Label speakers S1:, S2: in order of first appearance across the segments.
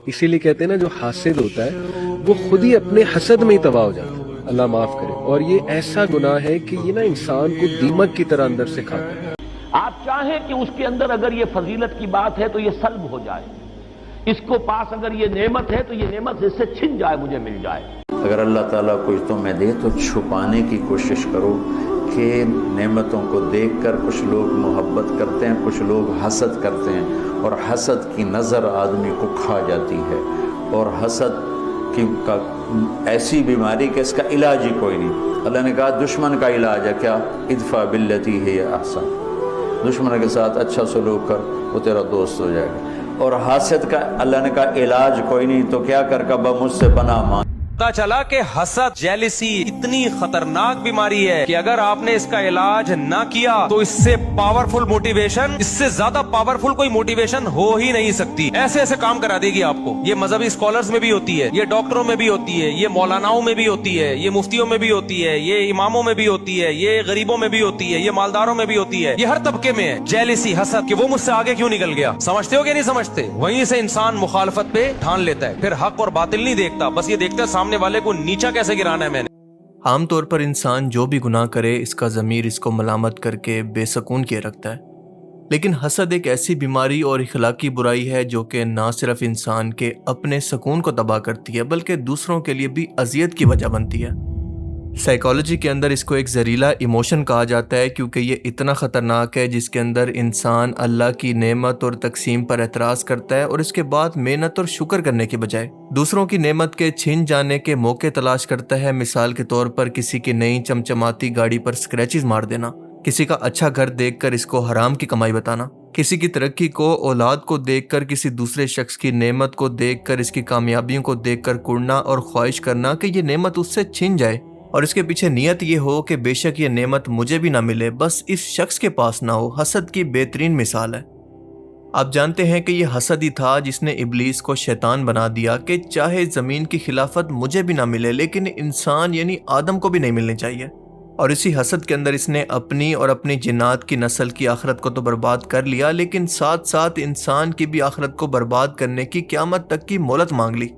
S1: اسی لیے کہتے ہیں نا جو حاسد ہوتا ہے وہ خود ہی اپنے حسد میں ہی تباہ ہو جاتا ہے، اللہ معاف کرے. اور یہ ایسا گناہ ہے کہ یہ نا انسان کو دیمک کی طرح اندر سے کھاتا ہے.
S2: آپ چاہیں کہ اس کے اندر اگر یہ فضیلت کی بات ہے تو یہ سلب ہو جائے، اس کو پاس اگر یہ نعمت ہے تو یہ نعمت اس سے چھن جائے، مجھے مل جائے.
S3: اگر اللہ تعالیٰ کچھ تمہیں دے تو چھپانے کی کوشش کرو کہ نعمتوں کو دیکھ کر کچھ لوگ محبت کرتے ہیں، کچھ لوگ حسد کرتے ہیں، اور حسد کی نظر آدمی کو کھا جاتی ہے. اور حسد کا ایسی بیماری کہ اس کا علاج ہی کوئی نہیں. اللہ نے کہا دشمن کا علاج ہے کیا؟ ادفع باللتی ہی احسن، دشمن کے ساتھ اچھا سلوک کر، وہ تیرا دوست ہو جائے گا. اور حاسد کا اللہ نے کہا علاج کوئی نہیں، تو کیا کر کبا مجھ سے پناہ مانگ.
S4: پتا چلا کہ حسد، جیلسی اتنی خطرناک بیماری ہے کہ اگر آپ نے اس کا علاج نہ کیا تو اس سے پاورفل موٹیویشن، اس سے زیادہ پاورفل کوئی موٹیویشن ہو ہی نہیں سکتی. ایسے ایسے کام کرا دے گی آپ کو. یہ مذہبی اسکالرز میں بھی ہوتی ہے، یہ ڈاکٹروں میں بھی ہوتی ہے، یہ مولاناؤں میں بھی ہوتی ہے، یہ مفتیوں میں بھی ہوتی ہے، یہ اماموں میں بھی ہوتی ہے، یہ غریبوں میں بھی ہوتی ہے، یہ مالداروں میں بھی ہوتی ہے، یہ ہر طبقے میں ہے. جیلسی، حسد کہ وہ مجھ سے آگے کیوں نکل گیا. سمجھتے ہو کہ نہیں سمجھتے؟ وہیں سے انسان مخالفت پہ ٹھان لیتا ہے، پھر حق اور باطل نہیں دیکھتا، بس یہ دیکھتا ہے سامنے والے کو نیچا کیسے گرانا ہے میں نے.
S5: عام طور پر انسان جو بھی گناہ کرے اس کا ضمیر اس کو ملامت کر کے بے سکون کیے رکھتا ہے. لیکن حسد ایک ایسی بیماری اور اخلاقی برائی ہے جو کہ نہ صرف انسان کے اپنے سکون کو تباہ کرتی ہے بلکہ دوسروں کے لیے بھی اذیت کی وجہ بنتی ہے. سائیکالوجی کے اندر اس کو ایک زہریلا ایموشن کہا جاتا ہے کیونکہ یہ اتنا خطرناک ہے جس کے اندر انسان اللہ کی نعمت اور تقسیم پر اعتراض کرتا ہے اور اس کے بعد محنت اور شکر کرنے کے بجائے دوسروں کی نعمت کے چھن جانے کے موقع تلاش کرتا ہے. مثال کے طور پر کسی کی نئی چمچماتی گاڑی پر سکریچز مار دینا، کسی کا اچھا گھر دیکھ کر اس کو حرام کی کمائی بتانا، کسی کی ترقی کو، اولاد کو دیکھ کر کسی دوسرے شخص کی نعمت کو دیکھ کر اس کی کامیابیوں کو دیکھ کر کڑنا اور خواہش کرنا کہ یہ نعمت اس سے چھن جائے اور اس کے پیچھے نیت یہ ہو کہ بے شک یہ نعمت مجھے بھی نہ ملے، بس اس شخص کے پاس نہ ہو. حسد کی بہترین مثال ہے. آپ جانتے ہیں کہ یہ حسد ہی تھا جس نے ابلیس کو شیطان بنا دیا کہ چاہے زمین کی خلافت مجھے بھی نہ ملے لیکن انسان یعنی آدم کو بھی نہیں ملنی چاہیے. اور اسی حسد کے اندر اس نے اپنی اور اپنی جنات کی نسل کی آخرت کو تو برباد کر لیا لیکن ساتھ ساتھ انسان کی بھی آخرت کو برباد کرنے کی قیامت تک کی مہلت مانگ لی.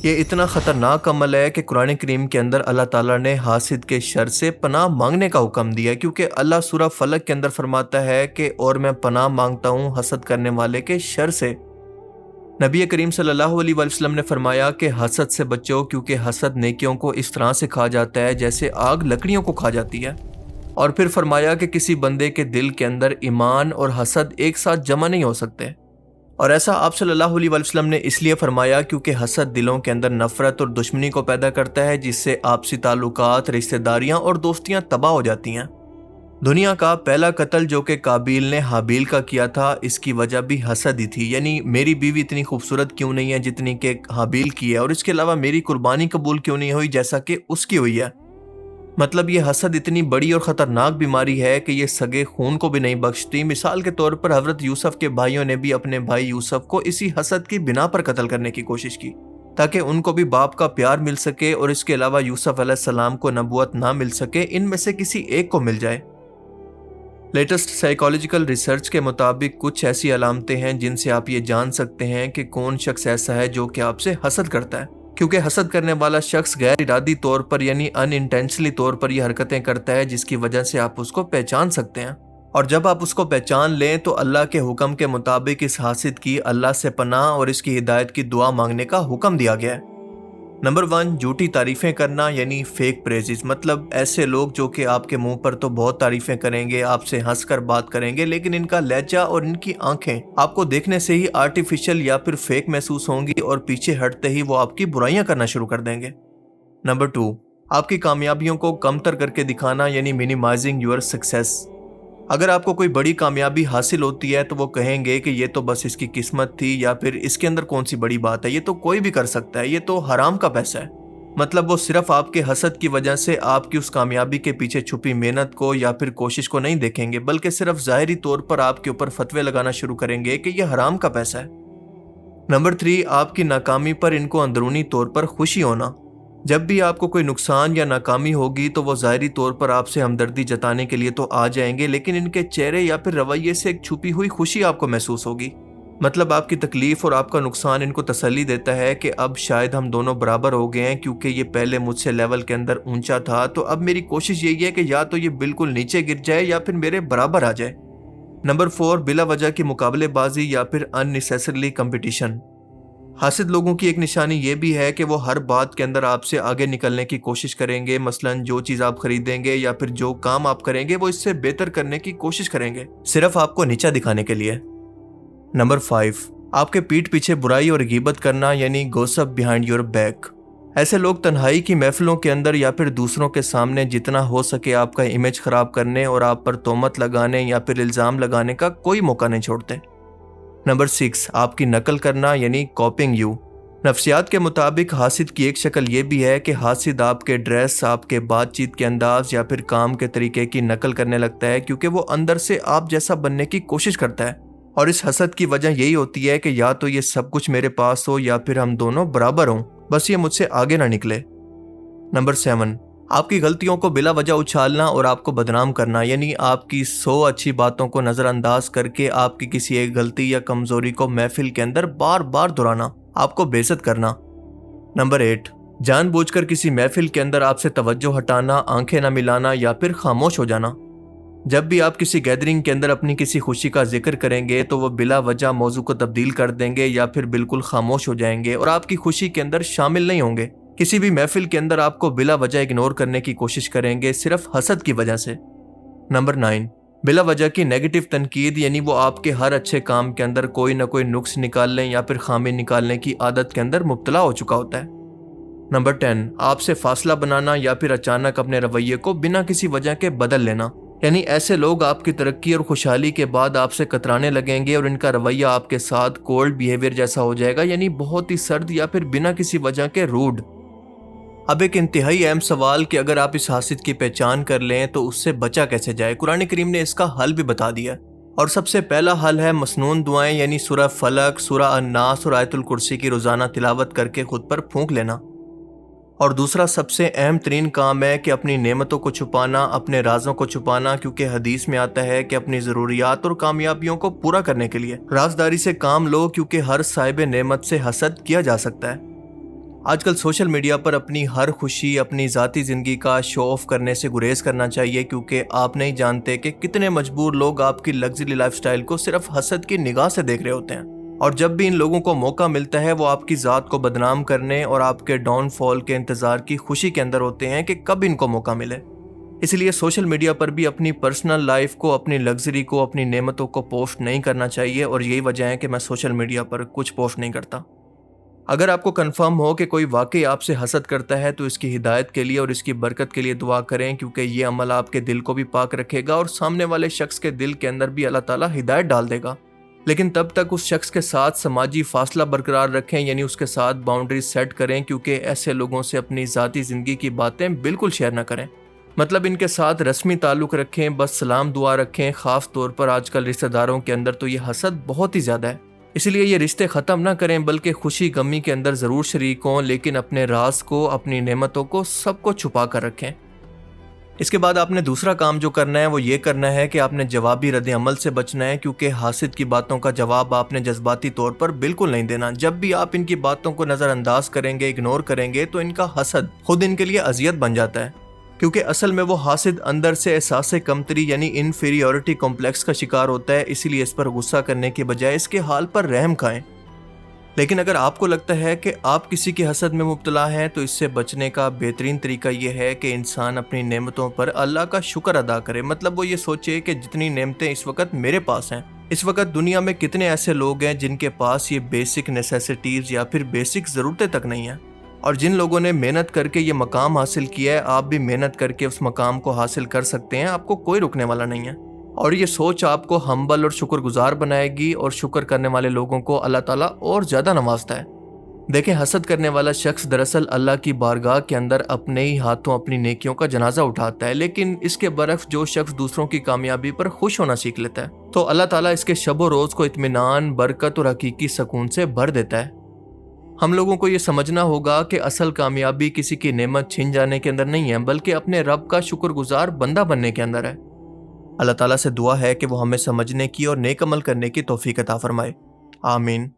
S5: یہ اتنا خطرناک عمل ہے کہ قرآن کریم کے اندر اللہ تعالیٰ نے حاسد کے شر سے پناہ مانگنے کا حکم دیا کیونکہ اللہ سورہ فلق کے اندر فرماتا ہے کہ اور میں پناہ مانگتا ہوں حسد کرنے والے کے شر سے. نبی کریم صلی اللہ علیہ وسلم نے فرمایا کہ حسد سے بچو کیونکہ حسد نیکیوں کو اس طرح سے کھا جاتا ہے جیسے آگ لکڑیوں کو کھا جاتی ہے. اور پھر فرمایا کہ کسی بندے کے دل کے اندر ایمان اور حسد ایک ساتھ جمع نہیں ہو سکتے. اور ایسا آپ صلی اللہ علیہ وسلم نے اس لیے فرمایا کیونکہ حسد دلوں کے اندر نفرت اور دشمنی کو پیدا کرتا ہے جس سے آپسی تعلقات، رشتہ داریاں اور دوستیاں تباہ ہو جاتی ہیں. دنیا کا پہلا قتل جو کہ قابیل نے حابیل کا کیا تھا اس کی وجہ بھی حسد ہی تھی، یعنی میری بیوی اتنی خوبصورت کیوں نہیں ہے جتنی کہ حابیل کی ہے، اور اس کے علاوہ میری قربانی قبول کیوں نہیں ہوئی جیسا کہ اس کی ہوئی ہے. مطلب یہ حسد اتنی بڑی اور خطرناک بیماری ہے کہ یہ سگے خون کو بھی نہیں بخشتی. مثال کے طور پر حضرت یوسف کے بھائیوں نے بھی اپنے بھائی یوسف کو اسی حسد کی بنا پر قتل کرنے کی کوشش کی تاکہ ان کو بھی باپ کا پیار مل سکے اور اس کے علاوہ یوسف علیہ السلام کو نبوت نہ مل سکے، ان میں سے کسی ایک کو مل جائے. لیٹسٹ سائیکالوجیکل ریسرچ کے مطابق کچھ ایسی علامتیں ہیں جن سے آپ یہ جان سکتے ہیں کہ کون شخص ایسا ہے جو کہ آپ سے حسد کرتا ہے، کیونکہ حسد کرنے والا شخص غیر ارادی طور پر یعنی ان انٹینشنلی طور پر یہ حرکتیں کرتا ہے جس کی وجہ سے آپ اس کو پہچان سکتے ہیں. اور جب آپ اس کو پہچان لیں تو اللہ کے حکم کے مطابق اس حاسد کی اللہ سے پناہ اور اس کی ہدایت کی دعا مانگنے کا حکم دیا گیا ہے. نمبر 1، جھوٹی تعریفیں کرنا یعنی فیک پریزز. مطلب ایسے لوگ جو کہ آپ کے منہ پر تو بہت تعریفیں کریں گے، آپ سے ہنس کر بات کریں گے لیکن ان کا لہجہ اور ان کی آنکھیں آپ کو دیکھنے سے ہی آرٹیفیشل یا پھر فیک محسوس ہوں گی اور پیچھے ہٹتے ہی وہ آپ کی برائیاں کرنا شروع کر دیں گے. نمبر 2، آپ کی کامیابیوں کو کمتر کر کے دکھانا یعنی مینیمائزنگ یور سکسیس. اگر آپ کو کوئی بڑی کامیابی حاصل ہوتی ہے تو وہ کہیں گے کہ یہ تو بس اس کی قسمت تھی یا پھر اس کے اندر کون سی بڑی بات ہے، یہ تو کوئی بھی کر سکتا ہے، یہ تو حرام کا پیسہ ہے. مطلب وہ صرف آپ کے حسد کی وجہ سے آپ کی اس کامیابی کے پیچھے چھپی محنت کو یا پھر کوشش کو نہیں دیکھیں گے بلکہ صرف ظاہری طور پر آپ کے اوپر فتوے لگانا شروع کریں گے کہ یہ حرام کا پیسہ ہے. نمبر 3، آپ کی ناکامی پر ان کو اندرونی طور پر خوشی ہونا. جب بھی آپ کو کوئی نقصان یا ناکامی ہوگی تو وہ ظاہری طور پر آپ سے ہمدردی جتانے کے لیے تو آ جائیں گے لیکن ان کے چہرے یا پھر رویے سے ایک چھپی ہوئی خوشی آپ کو محسوس ہوگی. مطلب آپ کی تکلیف اور آپ کا نقصان ان کو تسلی دیتا ہے کہ اب شاید ہم دونوں برابر ہو گئے ہیں، کیونکہ یہ پہلے مجھ سے لیول کے اندر اونچا تھا، تو اب میری کوشش یہی ہے کہ یا تو یہ بالکل نیچے گر جائے یا پھر میرے برابر آ جائے۔ نمبر 4، بلا وجہ کی مقابلے بازی یا پھر unnecessarily competition۔ حاسد لوگوں کی ایک نشانی یہ بھی ہے کہ وہ ہر بات کے اندر آپ سے آگے نکلنے کی کوشش کریں گے، مثلاً جو چیز آپ خریدیں گے یا پھر جو کام آپ کریں گے وہ اس سے بہتر کرنے کی کوشش کریں گے، صرف آپ کو نیچا دکھانے کے لیے۔ نمبر 5، آپ کے پیٹھ پیچھے برائی اور غیبت کرنا، یعنی gossip behind your back۔ ایسے لوگ تنہائی کی محفلوں کے اندر یا پھر دوسروں کے سامنے جتنا ہو سکے آپ کا امیج خراب کرنے اور آپ پر تہمت لگانے یا پھر الزام لگانے کا کوئی موقع نہیں چھوڑتے۔ نمبر 6، آپ کی نقل کرنا، یعنی copying you۔ نفسیات کے مطابق حاسد کی ایک شکل یہ بھی ہے کہ حاسد آپ کے ڈریس، آپ کے بات چیت کے انداز یا پھر کام کے طریقے کی نقل کرنے لگتا ہے، کیونکہ وہ اندر سے آپ جیسا بننے کی کوشش کرتا ہے، اور اس حسد کی وجہ یہی ہوتی ہے کہ یا تو یہ سب کچھ میرے پاس ہو یا پھر ہم دونوں برابر ہوں، بس یہ مجھ سے آگے نہ نکلے۔ نمبر 7، آپ کی غلطیوں کو بلا وجہ اچھالنا اور آپ کو بدنام کرنا، یعنی آپ کی 100 اچھی باتوں کو نظر انداز کر کے آپ کی کسی ایک غلطی یا کمزوری کو محفل کے اندر بار بار دہرانا، آپ کو بے عزت کرنا۔ نمبر 8، جان بوجھ کر کسی محفل کے اندر آپ سے توجہ ہٹانا، آنکھیں نہ ملانا یا پھر خاموش ہو جانا۔ جب بھی آپ کسی گیدرنگ کے اندر اپنی کسی خوشی کا ذکر کریں گے تو وہ بلا وجہ موضوع کو تبدیل کر دیں گے یا پھر بالکل خاموش ہو جائیں گے اور آپ کی خوشی کے اندر شامل نہیں ہوں گے۔ کسی بھی محفل کے اندر آپ کو بلا وجہ اگنور کرنے کی کوشش کریں گے، صرف حسد کی وجہ سے۔ نمبر 9، بلا وجہ کی نیگیٹو تنقید، یعنی وہ آپ کے ہر اچھے کام کے اندر کوئی نہ کوئی نقص نکالنے یا پھر خامی نکالنے کی عادت کے اندر مبتلا ہو چکا ہوتا ہے۔ نمبر 10، آپ سے فاصلہ بنانا یا پھر اچانک اپنے رویے کو بنا کسی وجہ کے بدل لینا، یعنی ایسے لوگ آپ کی ترقی اور خوشحالی کے بعد آپ سے کترانے لگیں گے اور ان کا رویہ آپ کے ساتھ کولڈ بیہیویئر جیسا ہو جائے گا، یعنی بہت ہی سرد یا پھر بنا کسی وجہ کے روڈ۔ اب ایک انتہائی اہم سوال کہ اگر آپ اس حاسد کی پہچان کر لیں تو اس سے بچا کیسے جائے؟ قرآن کریم نے اس کا حل بھی بتا دیا، اور سب سے پہلا حل ہے مسنون دعائیں، یعنی سورہ فلق، سورہ الناس اور آیت الکرسی کی روزانہ تلاوت کر کے خود پر پھونک لینا۔ اور دوسرا سب سے اہم ترین کام ہے کہ اپنی نعمتوں کو چھپانا، اپنے رازوں کو چھپانا، کیونکہ حدیث میں آتا ہے کہ اپنی ضروریات اور کامیابیوں کو پورا کرنے کے لیے رازداری سے کام لو، کیونکہ ہر صاحب نعمت سے حسد کیا جا سکتا ہے۔ آج کل سوشل میڈیا پر اپنی ہر خوشی، اپنی ذاتی زندگی کا شو آف کرنے سے گریز کرنا چاہیے، کیونکہ آپ نہیں جانتے کہ کتنے مجبور لوگ آپ کی لگژری لائف سٹائل کو صرف حسد کی نگاہ سے دیکھ رہے ہوتے ہیں، اور جب بھی ان لوگوں کو موقع ملتا ہے وہ آپ کی ذات کو بدنام کرنے اور آپ کے ڈاؤن فال کے انتظار کی خوشی کے اندر ہوتے ہیں کہ کب ان کو موقع ملے۔ اس لیے سوشل میڈیا پر بھی اپنی پرسنل لائف کو، اپنی لگژری کو، اپنی نعمتوں کو پوسٹ نہیں کرنا چاہیے، اور یہی وجہ ہے کہ میں سوشل میڈیا پر کچھ پوسٹ نہیں کرتا۔ اگر آپ کو کنفرم ہو کہ کوئی واقعی آپ سے حسد کرتا ہے تو اس کی ہدایت کے لیے اور اس کی برکت کے لیے دعا کریں، کیونکہ یہ عمل آپ کے دل کو بھی پاک رکھے گا اور سامنے والے شخص کے دل کے اندر بھی اللہ تعالیٰ ہدایت ڈال دے گا۔ لیکن تب تک اس شخص کے ساتھ سماجی فاصلہ برقرار رکھیں، یعنی اس کے ساتھ باؤنڈریز سیٹ کریں، کیونکہ ایسے لوگوں سے اپنی ذاتی زندگی کی باتیں بالکل شیئر نہ کریں۔ مطلب ان کے ساتھ رسمی تعلق رکھیں، بس سلام دعا رکھیں۔ خاص طور پر آج کل رشتہ داروں کے اندر تو یہ حسد بہت ہی زیادہ ہے، اس لیے یہ رشتے ختم نہ کریں، بلکہ خوشی غمی کے اندر ضرور شریک ہوں، لیکن اپنے راز کو، اپنی نعمتوں کو، سب کو چھپا کر رکھیں۔ اس کے بعد آپ نے دوسرا کام جو کرنا ہے وہ یہ کرنا ہے کہ آپ نے جوابی رد عمل سے بچنا ہے، کیونکہ حاسد کی باتوں کا جواب آپ نے جذباتی طور پر بالکل نہیں دینا۔ جب بھی آپ ان کی باتوں کو نظر انداز کریں گے، اگنور کریں گے، تو ان کا حسد خود ان کے لیے اذیت بن جاتا ہے، کیونکہ اصل میں وہ حاسد اندر سے احساس کمتری یعنی انفیریورٹی کمپلیکس کا شکار ہوتا ہے، اسی لیے اس پر غصہ کرنے کے بجائے اس کے حال پر رحم کھائیں۔ لیکن اگر آپ کو لگتا ہے کہ آپ کسی کے حسد میں مبتلا ہیں تو اس سے بچنے کا بہترین طریقہ یہ ہے کہ انسان اپنی نعمتوں پر اللہ کا شکر ادا کرے۔ مطلب وہ یہ سوچے کہ جتنی نعمتیں اس وقت میرے پاس ہیں، اس وقت دنیا میں کتنے ایسے لوگ ہیں جن کے پاس یہ بیسک نیسیسٹیز یا پھر بیسک ضرورتیں تک نہیں ہیں، اور جن لوگوں نے محنت کر کے یہ مقام حاصل کیا ہے، آپ بھی محنت کر کے اس مقام کو حاصل کر سکتے ہیں، آپ کو کوئی رکنے والا نہیں ہے۔ اور یہ سوچ آپ کو ہمبل اور شکر گزار بنائے گی، اور شکر کرنے والے لوگوں کو اللہ تعالیٰ اور زیادہ نوازتا ہے۔ دیکھیں، حسد کرنے والا شخص دراصل اللہ کی بارگاہ کے اندر اپنے ہی ہاتھوں اپنی نیکیوں کا جنازہ اٹھاتا ہے، لیکن اس کے برعکس جو شخص دوسروں کی کامیابی پر خوش ہونا سیکھ لیتا ہے تو اللہ تعالیٰ اس کے شب و روز کو اطمینان، برکت اور حقیقی سکون سے بھر دیتا ہے۔ ہم لوگوں کو یہ سمجھنا ہوگا کہ اصل کامیابی کسی کی نعمت چھن جانے کے اندر نہیں ہے، بلکہ اپنے رب کا شکر گزار بندہ بننے کے اندر ہے۔ اللہ تعالیٰ سے دعا ہے کہ وہ ہمیں سمجھنے کی اور نیک عمل کرنے کی توفیق عطا فرمائے۔ آمین.